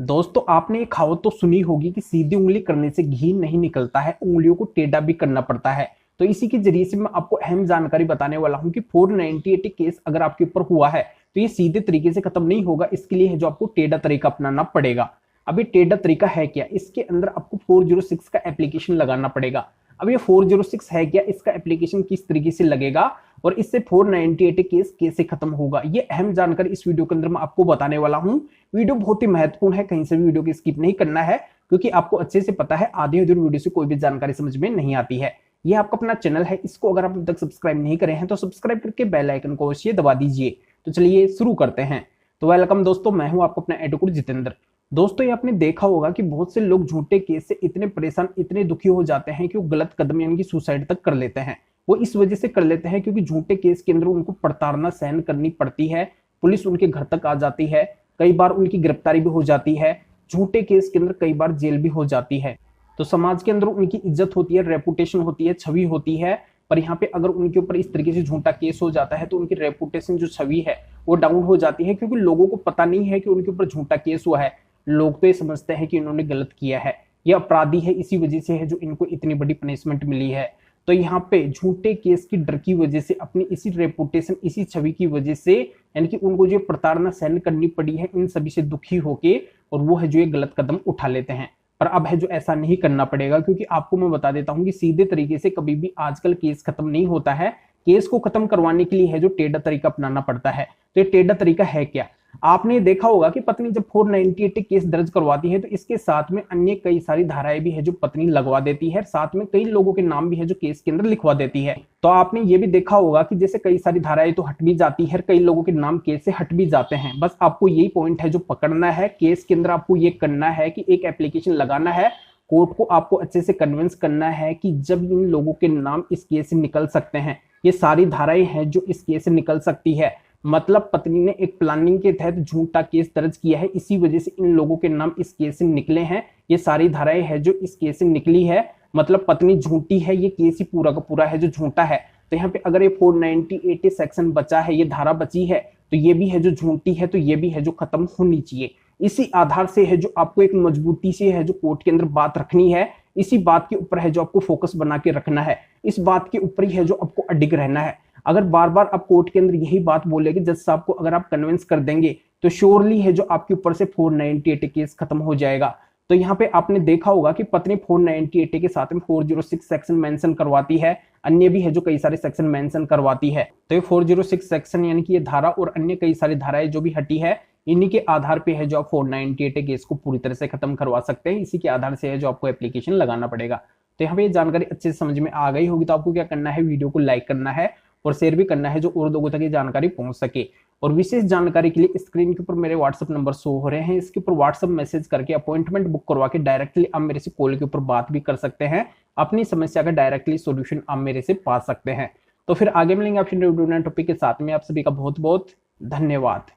दोस्तों आपने ये कहावत तो सुनी होगी कि सीधी उंगली करने से घी नहीं निकलता है, उंगलियों को टेढ़ा भी करना पड़ता है। तो इसी के जरिए से मैं आपको अहम जानकारी बताने वाला हूं कि 498 केस अगर आपके ऊपर हुआ है तो ये सीधे तरीके से खत्म नहीं होगा। इसके लिए है जो आपको टेढ़ा तरीका अपनाना पड़ेगा। अब ये टेढ़ा तरीका है क्या? इसके अंदर आपको 406 का एप्लीकेशन लगाना पड़ेगा। अब ये 406 है क्या, इसका एप्लीकेशन किस तरीके से लगेगा और इससे 498 केस कैसे खत्म होगा, ये अहम जानकारी इस वीडियो के अंदर मैं आपको बताने वाला हूं। वीडियो बहुत ही महत्वपूर्ण है, कहीं से भी वीडियो की स्किप नहीं करना है, क्योंकि आपको अच्छे से पता है आधी अधूरी वीडियो से कोई भी जानकारी समझ में नहीं आती है। ये आपका अपना चैनल है, इसको अगर आप अब तक सब्सक्राइब नहीं करे हैं तो सब्सक्राइब करके बेल आइकन को अवश्य दबा दीजिए। तो चलिए शुरू करते हैं। तो वेलकम दोस्तों, मैं हूं आपको अपना एडवोकेट जितेंद्र। दोस्तों ये आपने देखा होगा कि बहुत से लोग झूठे केस से इतने परेशान, इतने दुखी हो जाते हैं कि वो गलत कदम यानी कि सुसाइड तक कर लेते हैं। वो इस वजह से कर लेते हैं क्योंकि झूठे केस के अंदर उनको प्रताड़ना सहन करनी पड़ती है। पुलिस उनके घर तक आ जाती है, कई बार उनकी गिरफ्तारी भी हो जाती है। झूठे केस के अंदर कई बार जेल भी हो जाती है। तो समाज के अंदर उनकी इज्जत होती है, रेपुटेशन होती है, छवि होती है। पर यहाँ पे अगर उनके ऊपर इस तरीके से झूठा केस हो जाता है तो उनकी रेपुटेशन जो छवि है वो डाउन हो जाती है, क्योंकि लोगों को पता नहीं है कि उनके ऊपर झूठा केस हुआ है। लोग तो ये समझते हैं कि इन्होंने गलत किया है, ये अपराधी है, इसी वजह से है जो इनको इतनी बड़ी पनिशमेंट मिली है। तो यहाँ पे झूठे केस की डर की वजह से, अपनी इसी रेपुटेशन, इसी छवि की वजह से, यानी कि उनको जो प्रताड़ना सहन करनी पड़ी है, इन सभी से दुखी होके और वो है जो ये गलत कदम उठा लेते हैं। पर अब है जो ऐसा नहीं करना पड़ेगा, क्योंकि आपको मैं बता देता हूं कि सीधे तरीके से कभी भी आजकल केस खत्म नहीं होता है। केस को खत्म करवाने के लिए है जो टेढ़ा तरीका अपनाना पड़ता है। तो ये टेढ़ा तरीका है क्या? आपने देखा होगा कि पत्नी जब 498 केस दर्ज करवाती है तो इसके साथ में अन्य कई सारी धाराएं भी है जो पत्नी लगवा देती है, साथ में कई लोगों के नाम भी है जो केस के अंदर लिखवा देती है। तो आपने ये भी देखा होगा कि जैसे कई सारी धाराएं तो हट भी जाती है, कई लोगों के नाम केस से हट भी जाते हैं। बस आपको यही पॉइंट है जो पकड़ना है केस के अंदर। आपको ये करना है कि एक एप्लीकेशन लगाना है, कोर्ट को आपको अच्छे से कन्विंस करना है कि जब इन लोगों के नाम इस केस से निकल सकते हैं, ये सारी धाराएं हैं जो इस केस से निकल सकती है, मतलब पत्नी ने एक प्लानिंग के तहत झूठा केस दर्ज किया है, इसी वजह से इन लोगों के नाम इस केस से निकले हैं, ये सारी धाराएं हैं जो इस केस से निकली है, मतलब पत्नी झूठी है, ये केस ही पूरा का पूरा है जो झूठा है। तो यहाँ पे अगर ये 498 सेक्शन बचा है, ये धारा बची है, तो ये भी है जो झूठी है, तो ये भी है जो खत्म होनी चाहिए। इसी आधार से है जो आपको एक मजबूती से है जो कोर्ट के अंदर बात रखनी है, इसी बात के ऊपर है जो आपको फोकस बना के रखना है, इस बात के ऊपर ही है जो आपको अडिग रहना है। अगर बार बार आप कोर्ट के अंदर यही बात बोलेंगे, जज साहब को अगर आप कन्विंस कर देंगे, तो श्योरली है जो आपके ऊपर से 498 केस खत्म हो जाएगा। तो यहाँ पे आपने देखा होगा कि पत्नी 498 के साथ में 406 सेक्शन मेंशन करवाती है, अन्य भी है जो कई सारे सेक्शन मेंशन करवाती है। तो ये 406 सेक्शन यानी कि ये धारा और अन्य कई सारी धाराएं जो भी हटी है, इन्हीं के आधार पे है जो आप 498 केस को पूरी तरह से खत्म करवा सकते हैं। इसी के आधार से है जो आपको एप्लीकेशन लगाना पड़ेगा। तो यहाँ पे ये जानकारी अच्छे से समझ में आ गई होगी। तो आपको क्या करना है, वीडियो को लाइक करना है और शेयर भी करना है जो और लोगों तक ये जानकारी पहुंच सके। और विशेष जानकारी के लिए स्क्रीन के ऊपर मेरे व्हाट्सएप नंबर शो हो रहे हैं, इसके ऊपर व्हाट्सएप मैसेज करके अपॉइंटमेंट बुक करवा के डायरेक्टली आप मेरे से कॉल के ऊपर बात भी कर सकते हैं। अपनी समस्या का डायरेक्टली सॉल्यूशन आप मेरे से पा सकते हैं। तो फिर आगे मिलेंगे आपसे न्यू टॉपिक के साथ में। आप सभी का बहुत बहुत धन्यवाद।